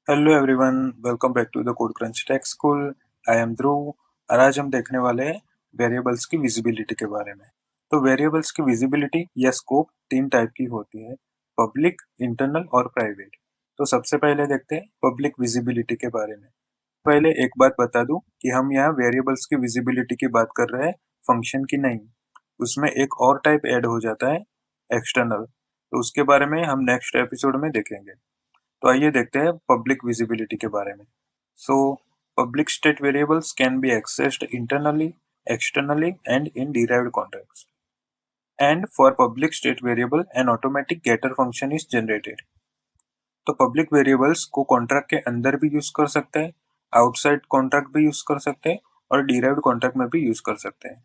Hello everyone, welcome back to the code crunch tech school. I am Dhruv और आज हम देखने वाले हैं वेरिएबल्स की विजिबिलिटी के बारे में। तो वेरिएबल्स की विजिबिलिटी या स्कोप तीन टाइप की होती है: पब्लिक, इंटरनल और प्राइवेट। तो सबसे पहले देखते हैं पब्लिक विजिबिलिटी के बारे में। पहले एक बात बता दूं कि हम यहाँ वेरिएबल्स की विजिबिलिटी की बात कर रहे हैं, फंक्शन की नहीं। उसमें एक और टाइप ऐड हो जाता है, एक्सटर्नल। तो उसके बारे में हम नेक्स्ट एपिसोड में देखेंगे। तो आइए देखते हैं पब्लिक विजिबिलिटी के बारे में। So public state variables can be accessed internally, externally and in derived context. And for public state variable an automatic getter function is generated. तो पब्लिक वेरिएबल्स को कॉन्ट्रैक्ट के अंदर भी यूज कर सकते हैं, आउटसाइड कॉन्ट्रैक्ट भी यूज कर सकते हैं और डिराइव्ड कॉन्ट्रैक्ट में भी यूज कर सकते हैं।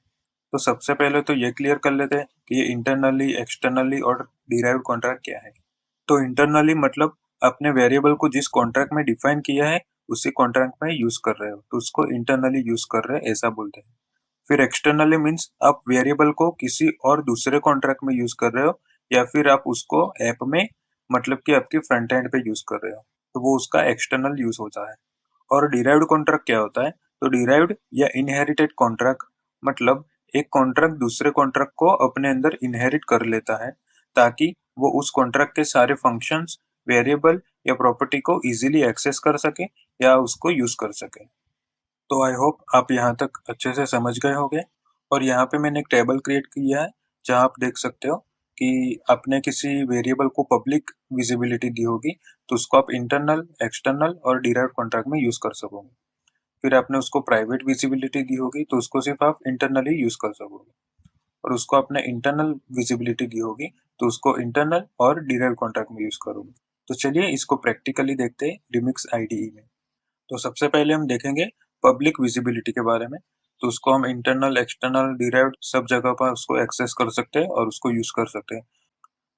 तो सबसे पहले तो ये क्लियर कर लेते हैं कि ये इंटरनली, एक्सटर्नली और डिराइव्ड कॉन्ट्रैक्ट क्या है। तो इंटरनली मतलब अपने वेरिएबल को जिस कॉन्ट्रैक्ट में डिफाइन किया है उसी कॉन्ट्रैक्ट में यूज कर रहे हो, तो उसको इंटरनली यूज कर रहे हैं ऐसा बोलते हैं। फिर एक्सटर्नली मीन्स आप वेरिएबल को किसी और दूसरे कॉन्ट्रैक्ट में यूज कर रहे हो, या फिर आप उसको ऐप में मतलब कि आपके फ्रंट एंड पे यूज कर रहे हो, तो वो उसका एक्सटर्नल यूज होता है। और डिराइव्ड कॉन्ट्रैक्ट क्या होता है? तो डिराइव्ड या इनहेरिटेड कॉन्ट्रैक्ट मतलब एक कॉन्ट्रैक्ट दूसरे कॉन्ट्रैक्ट को अपने अंदर इनहेरिट कर लेता है, ताकि वो उस कॉन्ट्रैक्ट के सारे फंक्शंस, वेरिएबल या प्रॉपर्टी को इजीली एक्सेस कर सके या उसको यूज कर सके। तो आई होप आप यहाँ तक अच्छे से समझ गए होंगे। और यहाँ पे मैंने एक टेबल क्रिएट किया है जहाँ आप देख सकते हो कि आपने किसी वेरिएबल को पब्लिक विजिबिलिटी दी होगी, तो उसको आप इंटरनल, एक्सटर्नल और डिराइव्ड कॉन्ट्रैक्ट में यूज कर सकोगे। फिर आपने उसको प्राइवेट विजिबिलिटी दी होगी तो उसको सिर्फ आप इंटरनली यूज कर सकोगे। और उसको आपने इंटरनल विजिबिलिटी दी होगी तो उसको इंटरनल और डिराइव्ड कॉन्ट्रैक्ट में यूज करोगे। तो चलिए इसको प्रैक्टिकली देखते हैं रिमिक्स आईडीई में। तो सबसे पहले हम देखेंगे पब्लिक विजिबिलिटी के बारे में। तो उसको हम इंटरनल, एक्सटर्नल, डिराइव्ड सब जगह पर उसको एक्सेस कर सकते हैं और उसको यूज कर सकते हैं।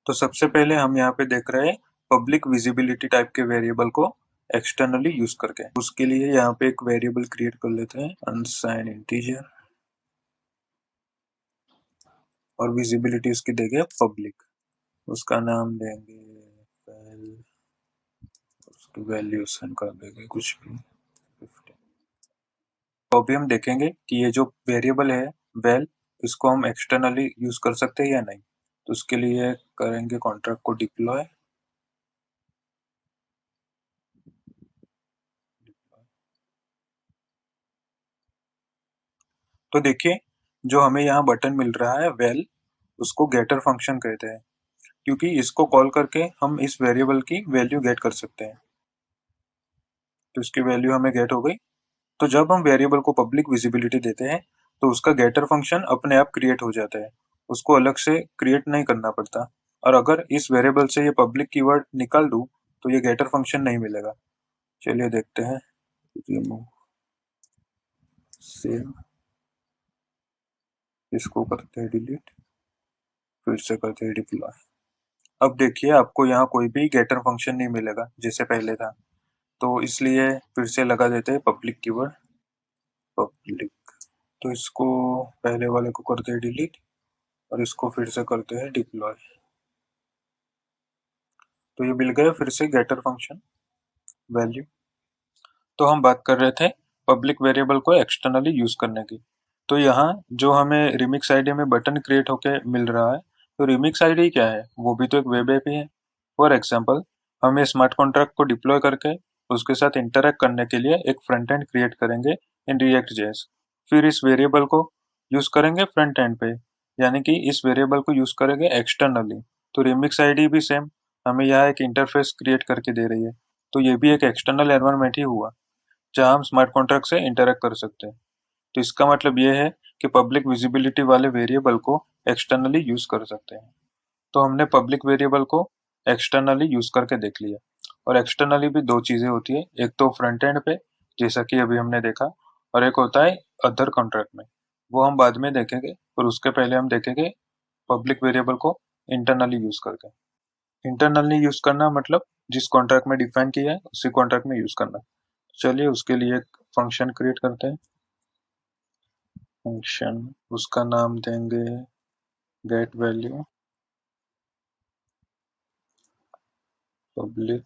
तो सबसे पहले हम यहाँ पे देख रहे हैं पब्लिक विजिबिलिटी टाइप के वेरिएबल को एक्सटर्नली यूज करके। उसके लिए यहाँ पे एक वेरिएबल क्रिएट कर लेते हैं, अनसाइन इंटीजर, और विजिबिलिटी उसकी देंगे पब्लिक। उसका नाम देंगे val, उसकी वैल्यू सेंड कर देंगे कुछ भी 50। तो अभी हम देखेंगे कि ये जो वेरिएबल है वेल, इसको हम एक्सटर्नली यूज कर सकते हैं या नहीं। तो उसके लिए करेंगे कॉन्ट्रैक्ट को डिप्लॉय। तो देखिए, जो हमें यहाँ बटन मिल रहा है वेल, उसको गेटर फंक्शन कहते हैं, क्योंकि इसको कॉल करके हम इस वेरिएबल की वैल्यू गेट कर सकते हैं। तो इसकी वैल्यू हमें गेट हो गई। तो जब हम वेरिएबल को पब्लिक विजिबिलिटी देते हैं तो उसका गेटर फंक्शन अपने आप क्रिएट हो जाता है, उसको अलग से क्रिएट नहीं करना पड़ता। और अगर इस वेरिएबल से ये पब्लिक कीवर्ड निकाल दूं तो ये गेटर फंक्शन नहीं मिलेगा। चलिए देखते हैं, रिमूव, सेव, इसको करते हैं डिलीट, फिर से करते हैं डिप्लॉय। अब देखिए आपको यहाँ कोई भी गेटर फंक्शन नहीं मिलेगा जैसे पहले था। तो इसलिए फिर से लगा देते हैं पब्लिक कीवर्ड, पब्लिक। तो इसको पहले वाले को करते हैं डिलीट और इसको फिर से करते हैं डिप्लॉय। तो ये मिल गया फिर से गेटर फंक्शन वैल्यू। तो हम बात कर रहे थे पब्लिक वेरिएबल को एक्सटर्नली यूज करने की। तो यहाँ जो हमें रिमिक्स आईडी में बटन क्रिएट होके मिल रहा है, तो रिमिक्स आईडी क्या है? वो भी तो एक वेब ऐप ही है। फॉर एग्जाम्पल, हम ये स्मार्ट कॉन्ट्रैक्ट को डिप्लॉय करके उसके साथ इंटरेक्ट करने के लिए एक फ्रंट एंड क्रिएट करेंगे इन रिएक्ट जेएस। फिर इस वेरिएबल को यूज करेंगे फ्रंट एंड पे, यानी कि इस वेरिएबल को यूज करेंगे एक्सटर्नली। तो रिमिक्स आईडी भी सेम हमें यहाँ एक इंटरफेस क्रिएट करके दे रही है। तो ये भी एक एक्सटर्नल एनवायरनमेंट ही हुआ जहां हम स्मार्ट कॉन्ट्रैक्ट से इंटरेक्ट कर सकते हैं। तो इसका मतलब ये है कि पब्लिक विजिबिलिटी वाले वेरिएबल को एक्सटर्नली यूज कर सकते हैं। तो हमने पब्लिक वेरिएबल को एक्सटर्नली यूज करके देख लिया। और एक्सटर्नली भी दो चीजें होती है, एक तो फ्रंट एंड पे जैसा कि अभी हमने देखा, और एक होता है अदर कॉन्ट्रैक्ट में, वो हम बाद में देखेंगे। और उसके पहले हम देखेंगे पब्लिक वेरिएबल को इंटरनली यूज करके। इंटरनली यूज करना मतलब जिस कॉन्ट्रैक्ट में डिफाइन किया है उसी कॉन्ट्रैक्ट में यूज करना। चलिए उसके लिए एक फंक्शन क्रिएट करते हैं। फंक्शन, उसका नाम देंगे गेट वैल्यू पब्लिक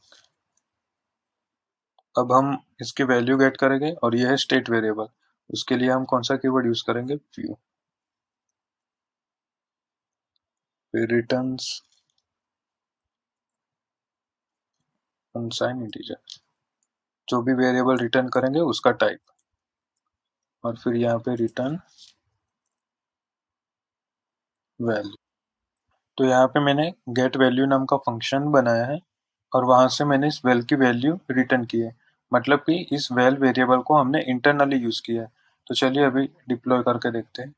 अब हम इसकी वैल्यू गेट करेंगे और यह है स्टेट वेरिएबल। उसके लिए हम कौन सा कीवर्ड यूज करेंगे? व्यू। फिर रिटर्न्स अनसाइन इंटीजर, जो भी वेरिएबल रिटर्न करेंगे उसका टाइप, और फिर यहाँ पे रिटर्न वैल्यू। तो यहाँ पे मैंने गेट वैल्यू नाम का फंक्शन बनाया है और वहां से मैंने इस वेल की वैल्यू रिटर्न की है, मतलब कि इस वेल वेरिएबल को हमने इंटरनली यूज किया है। तो चलिए अभी डिप्लॉय करके देखते हैं।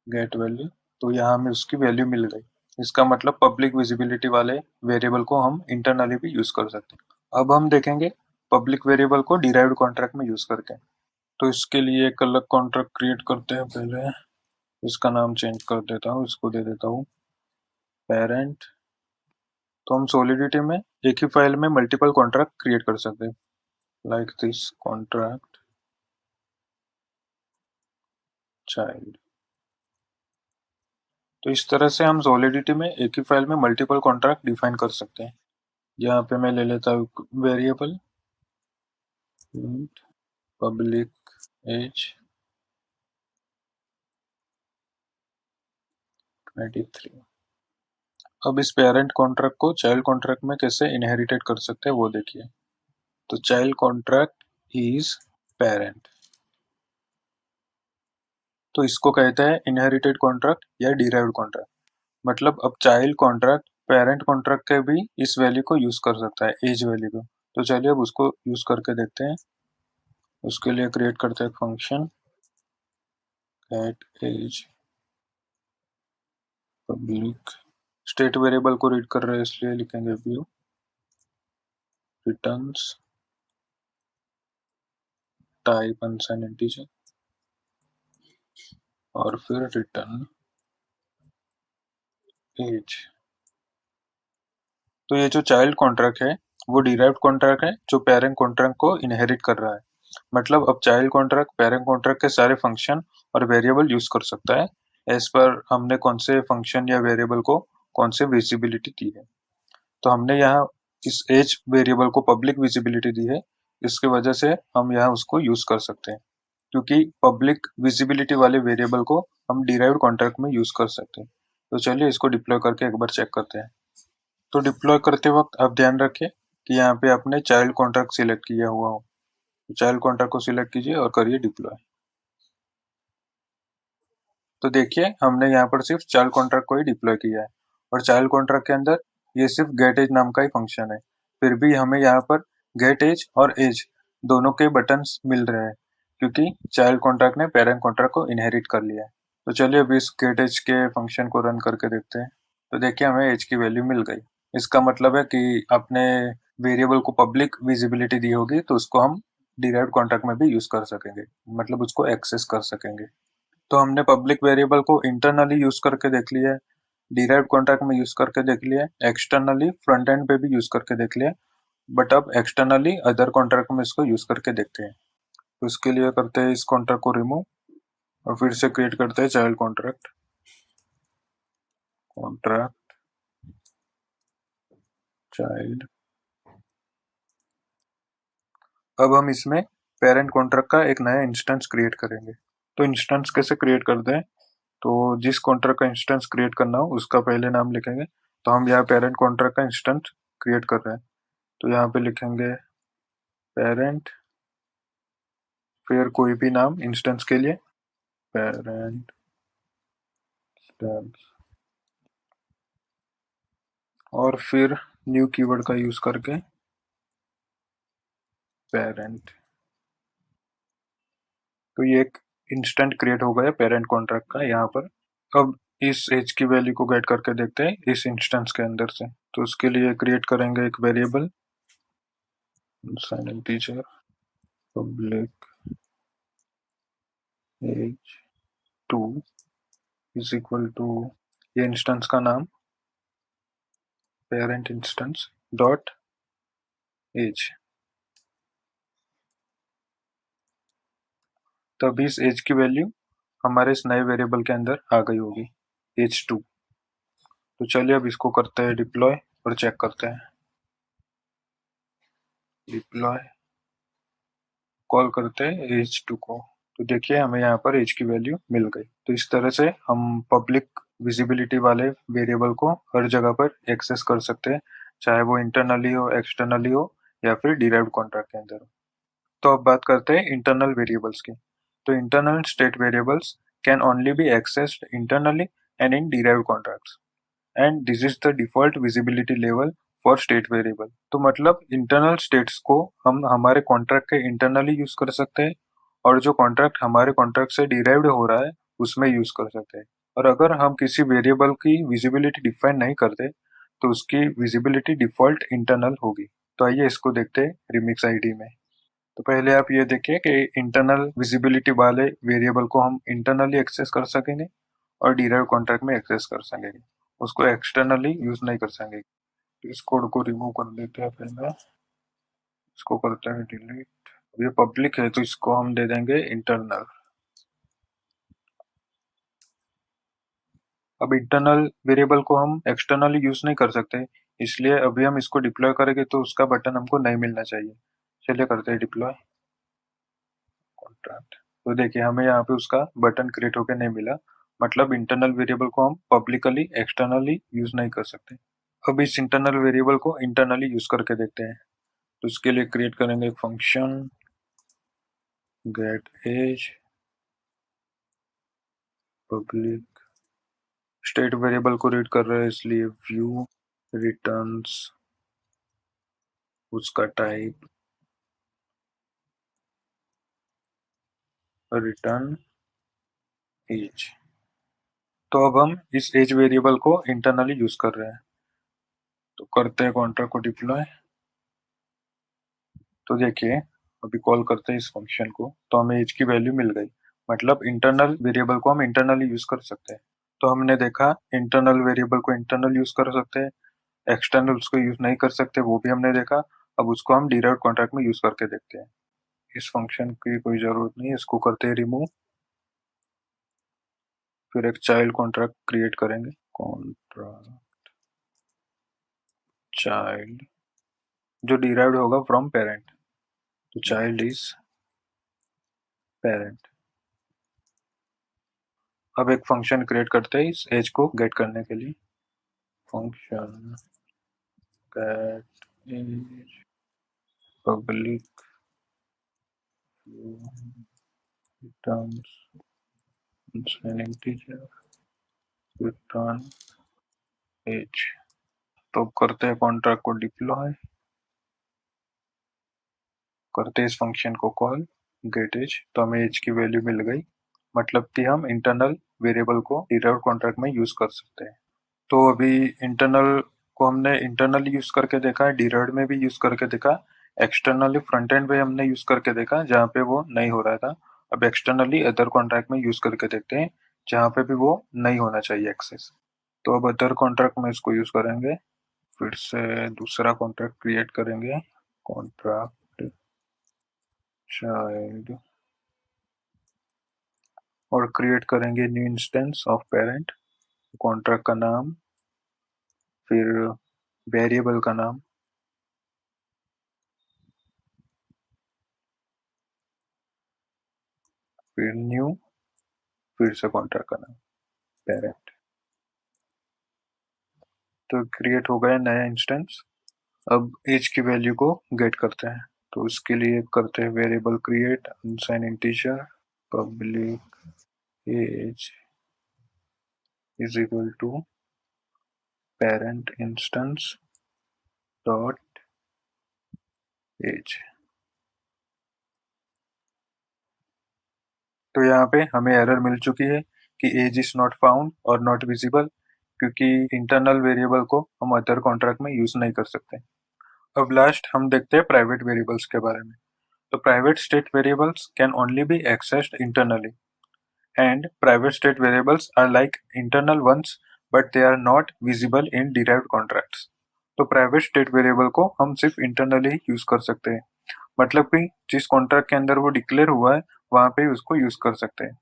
गेट वैल्यू, तो यहाँ हमें उसकी वैल्यू मिल गई। इसका मतलब पब्लिक विजिबिलिटी वाले वेरिएबल को हम इंटरनली भी यूज कर सकते हैं। अब हम देखेंगे पब्लिक वेरिएबल को डिराइव्ड कॉन्ट्रैक्ट में यूज करके। तो इसके लिए एक अलग कॉन्ट्रैक्ट क्रिएट करते हैं। पहले इसका नाम चेंज कर देता हूँ, इसको दे देता हूँ पेरेंट। तो हम सोलिडिटी में एक ही फाइल में मल्टीपल कॉन्ट्रैक्ट क्रिएट कर सकते हैं, लाइक दिस कॉन्ट्रैक्ट चाइल्ड। तो इस तरह से हम सोलिडिटी में एक ही फाइल में मल्टीपल कॉन्ट्रैक्ट डिफाइन कर सकते हैं। यहाँ पे मैं ले लेता हूँ वेरिएबल पब्लिक एज 23। अब इस पेरेंट कॉन्ट्रैक्ट को चाइल्ड कॉन्ट्रैक्ट में कैसे इनहेरिटेड कर सकते हैं वो देखिए। तो चाइल्ड कॉन्ट्रैक्ट इज पेरेंट, तो इसको कहते हैं इनहेरिटेड कॉन्ट्रैक्ट या डिराइव्ड कॉन्ट्रैक्ट। मतलब अब चाइल्ड कॉन्ट्रैक्ट पेरेंट कॉन्ट्रैक्ट के भी इस वैल्यू को यूज कर सकता है, एज वैल्यू को। तो चलिए अब उसको यूज करके देखते हैं। उसके लिए क्रिएट करते हैं function get age public. State variable को रीड कर रहे हैं इसलिए लिखेंगे view returns type unsigned integer और फिर रिटर्न एज। तो ये जो चाइल्ड कॉन्ट्रैक्ट है वो डिराइव्ड कॉन्ट्रैक्ट है जो पेरेंट कॉन्ट्रैक्ट को इनहेरिट कर रहा है। मतलब अब चाइल्ड कॉन्ट्रैक्ट पेरेंट कॉन्ट्रैक्ट के सारे फंक्शन और वेरिएबल यूज कर सकता है एज पर हमने कौन से फंक्शन या वेरिएबल को कौन से विजिबिलिटी दी है। तो हमने यहाँ इस एज वेरिएबल को पब्लिक विजिबिलिटी दी है, इसके वजह से हम यहाँ उसको यूज कर सकते हैं, क्योंकि पब्लिक विजिबिलिटी वाले वेरिएबल को हम डिराइव्ड कॉन्ट्रैक्ट में यूज कर सकते हैं। तो चलिए इसको डिप्लॉय करके एक बार चेक करते हैं। तो डिप्लॉय करते वक्त आप ध्यान रखें कि यहाँ पे आपने चाइल्ड कॉन्ट्रैक्ट सिलेक्ट किया हुआ हो। तो चाइल्ड कॉन्ट्रैक्ट को सिलेक्ट कीजिए और करिए डिप्लॉय। तो देखिए हमने यहाँ पर सिर्फ चाइल्ड कॉन्ट्रैक्ट को ही डिप्लॉय किया है और चाइल्ड कॉन्ट्रैक्ट के अंदर ये सिर्फ गेट एज नाम का ही फंक्शन है। फिर भी हमें यहाँ पर गेट एज और एज दोनों के बटन्स मिल रहे हैं, क्योंकि चाइल्ड कॉन्ट्रैक्ट ने पेरेंट कॉन्ट्रैक्ट को इनहेरिट कर लिया है। तो चलिए अब इस गेट एज के फंक्शन को रन करके देखते हैं। तो देखिए हमें एज की वैल्यू मिल गई। इसका मतलब है कि आपने वेरिएबल को पब्लिक विजिबिलिटी दी होगी तो उसको हम डिराइव्ड कॉन्ट्रैक्ट में भी यूज कर सकेंगे, मतलब उसको एक्सेस कर सकेंगे। तो हमने पब्लिक वेरिएबल को इंटरनली यूज करके देख लिया है, डिराइव्ड कॉन्ट्रैक्ट में यूज करके देख लिया है, एक्सटर्नली फ्रंट एंड पे भी यूज करके देख लिया। बट अब एक्सटर्नली अदर कॉन्ट्रैक्ट में इसको यूज करके देखते हैं। तो इसके लिए करते हैं इस कॉन्ट्रैक्ट को रिमूव और फिर से क्रिएट करते हैं चाइल्ड कॉन्ट्रैक्ट कॉन्ट्रैक्ट चाइल्ड। अब हम इसमें पेरेंट कॉन्ट्रैक्ट का एक नया इंस्टेंस क्रिएट करेंगे। तो इंस्टेंस कैसे क्रिएट करते हैं? तो जिस कॉन्ट्रैक्ट का इंस्टेंस क्रिएट करना हो उसका पहले नाम लिखेंगे। तो हम यहाँ पेरेंट कॉन्ट्रैक्ट का इंस्टेंस क्रिएट कर रहे हैं, तो यहाँ पे लिखेंगे पेरेंट, फिर कोई भी नाम इंस्टेंस के लिए, पेरेंट और फिर न्यू कीवर्ड का यूज करके पेरेंट। तो ये एक इंस्टेंट क्रिएट हो गया पेरेंट कॉन्ट्रैक्ट का यहाँ पर। अब इस एज की वैल्यू को गेट करके देखते हैं इस इंस्टेंस के अंदर से। तो उसके लिए क्रिएट करेंगे एक variable sign teacher public age 2 is equal to ये इंस्टेंस का नाम पेरेंट इंस्टेंस डॉट एज। तब इस एज की वैल्यू हमारे इस नए वेरिएबल के अंदर आ गई होगी, एज 2। तो चलिए अब इसको करते हैं डिप्लॉय। और चेक करते हैं। डिप्लॉय, कॉल करते हैं एज टू को। तो देखिए हमें यहाँ पर एज की वैल्यू मिल गई। तो इस तरह से हम पब्लिक विजिबिलिटी वाले वेरिएबल को हर जगह पर एक्सेस कर सकते हैं, चाहे वो इंटरनली हो, एक्सटर्नली हो, या फिर डिराइव्ड कॉन्ट्रैक्ट के अंदर हो। तो अब बात करते हैं इंटरनल वेरिएबल्स की। तो internal state variables can only B accessed internally and in derived contracts, and this is the default visibility level for state variable. तो मतलब इंटरनल स्टेट्स को हम हमारे कॉन्ट्रैक्ट के इंटरनली यूज कर सकते हैं, और जो कॉन्ट्रैक्ट हमारे कॉन्ट्रैक्ट से डिराइव्ड हो रहा है उसमें यूज कर सकते हैं। और अगर हम किसी वेरिएबल की विजिबिलिटी डिफाइन नहीं करते तो उसकी विजिबिलिटी डिफॉल्ट इंटरनल होगी। तो आइए इसको देखते हैं रिमिक्स आईडी में। तो पहले आप ये देखिए कि इंटरनल विजिबिलिटी वाले वेरिएबल को हम इंटरनली एक्सेस कर सकेंगे और डिराइव कॉन्ट्रैक्ट में एक्सेस कर सकेंगे, उसको एक्सटर्नली यूज नहीं कर सकेंगे। तो इस कोड को रिमूव कर देते हैं पहले, इसको करते हैं डिलीट। ये पब्लिक है तो इसको हम दे देंगे इंटरनल। अब इंटरनल वेरिएबल को हम एक्सटर्नली यूज नहीं कर सकते, इसलिए अभी हम इसको डिप्लॉय करेंगे तो उसका बटन हमको नहीं मिलना चाहिए। चलिए करते हैं डिप्लॉय कॉन्ट्रैक्ट। तो देखिए हमें यहाँ पे उसका बटन क्रिएट होकर नहीं मिला, मतलब इंटरनल वेरिएबल को हम पब्लिकली एक्सटर्नली यूज नहीं कर सकते। अब इस इंटरनल वेरिएबल को इंटरनली यूज करके देखते हैं। तो उसके लिए क्रिएट करेंगे एक function get age public. State variable को रीड कर रहे हैं इसलिए व्यू रिटर्न्स उसका टाइप रिटर्न एज। तो अब हम इस एज वेरिएबल को इंटरनली यूज कर रहे हैं। तो करते हैं कॉन्ट्रैक्ट को डिप्लॉय। तो देखिए अभी कॉल करते हैं इस फंक्शन को, तो हमें एज की वैल्यू मिल गई, मतलब इंटरनल वेरिएबल को हम इंटरनली यूज कर सकते हैं। तो हमने देखा इंटरनल वेरिएबल को इंटरनल यूज कर सकते हैं, एक्सटर्नल उसको यूज नहीं कर सकते, वो भी हमने देखा। अब उसको हम डिराइव्ड कॉन्ट्रैक्ट में यूज करके देखते हैं। इस फंक्शन की कोई जरूरत नहीं है, इसको करते हैं रिमूव। फिर एक चाइल्ड कॉन्ट्रैक्ट क्रिएट करेंगे, कॉन्ट्रैक्ट चाइल्ड जो डिराइव्ड होगा फ्रॉम पेरेंट। तो चाइल्ड इज पेरेंट। अब एक फंक्शन क्रिएट करते हैं इस एज को गेट करने के लिए, function get age public returns an integer return age। तो करते हैं कॉन्ट्रैक्ट को डिप्लॉय, करते हैं इस फंक्शन को कॉल गेट एज। तो हमें एज की वैल्यू मिल गई, मतलब कि हम इंटरनल वेरिएबल को डिराइव्ड कॉन्ट्रैक्ट में यूज कर सकते हैं। तो अभी इंटरनल को हमने इंटरनली यूज करके देखा, डिराइव्ड में भी यूज करके देखा, एक्सटर्नली फ्रंट एंड पे हमने यूज करके देखा जहाँ पे वो नहीं हो रहा था। अब एक्सटर्नली अदर कॉन्ट्रैक्ट में यूज करके देखते हैं जहाँ पे भी वो नहीं होना चाहिए एक्सेस। तो अब अदर कॉन्ट्रैक्ट में इसको यूज करेंगे, फिर से दूसरा कॉन्ट्रैक्ट क्रिएट करेंगे, कॉन्ट्रैक्ट चाइल्ड, और क्रिएट करेंगे new instance of parent. Contract का नाम, फिर वेरिएबल का नाम, फिर न्यू, फिर से कॉन्ट्रैक्ट का नाम पेरेंट। तो क्रिएट हो गया नया इंस्टेंस। अब एज की वैल्यू को गेट करते हैं। तो उसके लिए करते हैं variable create unsigned integer public age is equal to parent instance dot age. तो यहाँ पे हमें एरर मिल चुकी है कि एज इज नॉट फाउंड और नॉट विजिबल, क्योंकि इंटरनल वेरिएबल को हम अदर कॉन्ट्रैक्ट में यूज नहीं कर सकते। अब लास्ट हम देखते हैं प्राइवेट वेरिएबल्स के बारे में। तो private state variables can only B accessed internally, and private state variables are like internal ones but they are not visible in derived contracts। तो प्राइवेट स्टेट वेरिएबल को हम सिर्फ इंटरनली यूज कर सकते हैं, मतलब कि जिस कॉन्ट्रैक्ट के अंदर वो डिक्लेयर हुआ है वहां पे ही उसको यूज कर सकते हैं,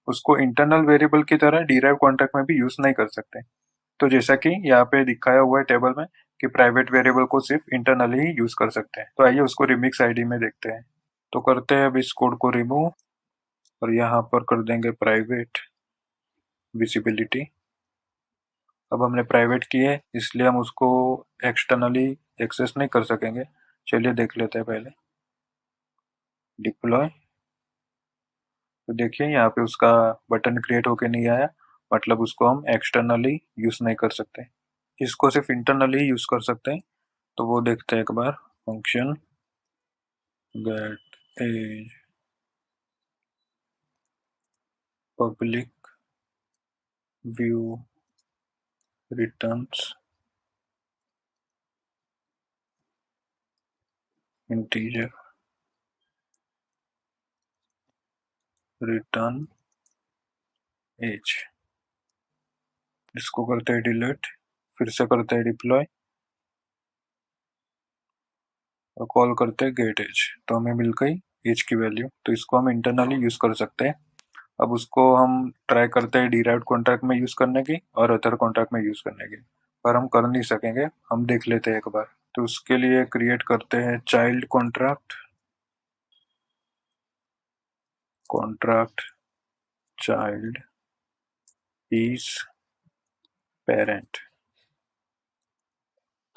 उसको इंटरनल वेरिएबल की तरह डिराइव कॉन्ट्रैक्ट में भी यूज नहीं कर सकते। तो जैसा कि यहाँ पे दिखाया हुआ है टेबल में, कि प्राइवेट वेरिएबल को सिर्फ इंटरनली ही यूज कर सकते हैं। तो आइए उसको रिमिक्स आईडी में देखते हैं। तो करते हैं अब इस कोड को रिमूव और यहाँ पर कर देंगे प्राइवेट विजिबिलिटी। अब हमने प्राइवेट की है इसलिए हम उसको एक्सटर्नली एक्सेस नहीं कर सकेंगे। चलिए देख लेते हैं पहले डिप्लॉय। तो देखिए यहाँ पे उसका बटन क्रिएट होके नहीं आया, मतलब उसको हम एक्सटर्नली यूज नहीं कर सकते, इसको सिर्फ इंटरनली यूज कर सकते हैं। तो वो देखते हैं एक बार। Function get age public view returns integer return age. इसको करते हैं डिलीट, फिर से करते हैं डिप्लॉय और कॉल करते हैं गेट एज। तो हमें मिल गई एज की वैल्यू। तो इसको हम इंटरनली यूज कर सकते हैं। अब उसको हम ट्राई करते हैं डिराइव्ड कॉन्ट्रैक्ट में यूज करने की और अदर कॉन्ट्रैक्ट में यूज करने की, पर हम कर नहीं सकेंगे। हम देख लेते हैं एक बार। तो उसके लिए क्रिएट करते हैं child contract, contract child is parent.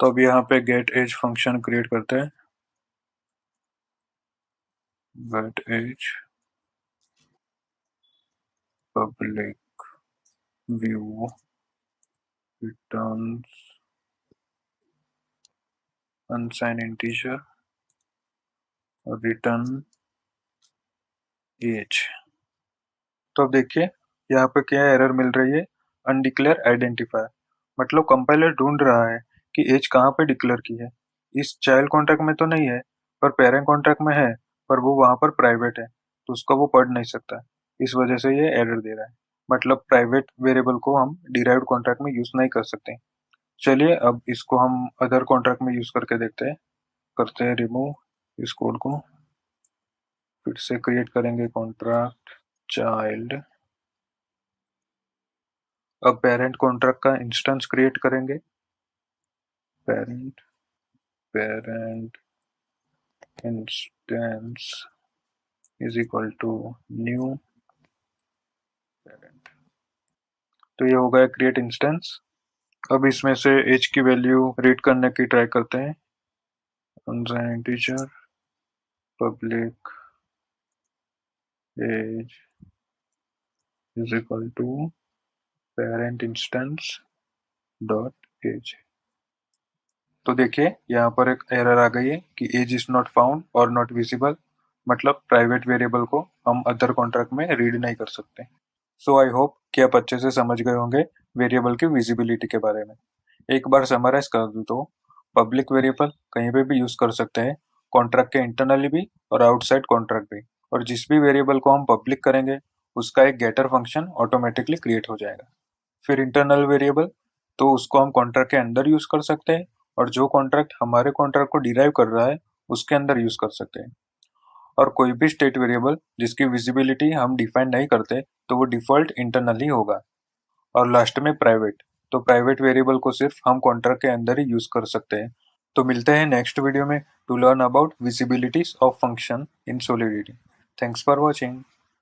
तो अब यहाँ पे गेट एज फंक्शन क्रिएट करते हैं। Get age public view returns unsigned integer और रिटर्न एज। तो अब देखिए यहाँ पे क्या एरर मिल रही है, अनडिक्लेयर आइडेंटिफायर। मतलब कंपाइलर ढूंढ रहा है कि एज कहाँ पे डिक्लेयर की है। इस चाइल्ड कॉन्ट्रैक्ट में तो नहीं है, पर पेरेंट कॉन्ट्रैक्ट में है, पर वो वहां पर प्राइवेट है तो उसका वो पढ़ नहीं सकता। इस वजह से ये एरर दे रहा है। मतलब प्राइवेट वेरिएबल को हम डिराइव्ड कॉन्ट्रैक्ट में यूज नहीं कर सकते। चलिए अब इसको हम अदर कॉन्ट्रैक्ट में यूज करके देखते हैं। करते हैं रिमूव इस कोड को, फिर से क्रिएट करेंगे कॉन्ट्रैक्ट चाइल्ड। अब पेरेंट कॉन्ट्रैक्ट का इंस्टेंस क्रिएट करेंगे। Parent parent instance is equal to new parent. तो ये हो गया क्रिएट इंस्टेंस। अब इसमें से एज की वैल्यू रीड करने की ट्राई करते हैं। Integer public age is equal to parent instance dot age. तो देखिए यहाँ पर एक एरर आ गई है कि एज इज नॉट फाउंड और नॉट विजिबल। मतलब प्राइवेट वेरिएबल को हम अदर कॉन्ट्रैक्ट में रीड नहीं कर सकते। सो आई होप कि आप अच्छे से समझ गए होंगे वेरिएबल की विजिबिलिटी के बारे में। एक बार समराइज कर दूं तो पब्लिक वेरिएबल कहीं पे भी यूज कर सकते हैं, कॉन्ट्रैक्ट के इंटरनली भी और आउटसाइड कॉन्ट्रैक्ट भी। और जिस भी वेरिएबल को हम पब्लिक करेंगे उसका एक गेटर फंक्शन ऑटोमेटिकली क्रिएट हो जाएगा। फिर इंटरनल वेरिएबल तो उसको हम कॉन्ट्रैक्ट के अंदर यूज कर सकते हैं और जो कॉन्ट्रैक्ट हमारे कॉन्ट्रैक्ट को डिराइव कर रहा है उसके अंदर यूज कर सकते हैं। और कोई भी स्टेट वेरिएबल जिसकी विजिबिलिटी हम डिफाइन नहीं करते तो वो डिफॉल्ट इंटरनल ही होगा। और लास्ट में प्राइवेट, तो प्राइवेट वेरिएबल को सिर्फ हम कॉन्ट्रैक्ट के अंदर ही यूज कर सकते हैं। तो मिलते हैं नेक्स्ट वीडियो में to learn about visibilities of function in Solidity. Thanks for watching.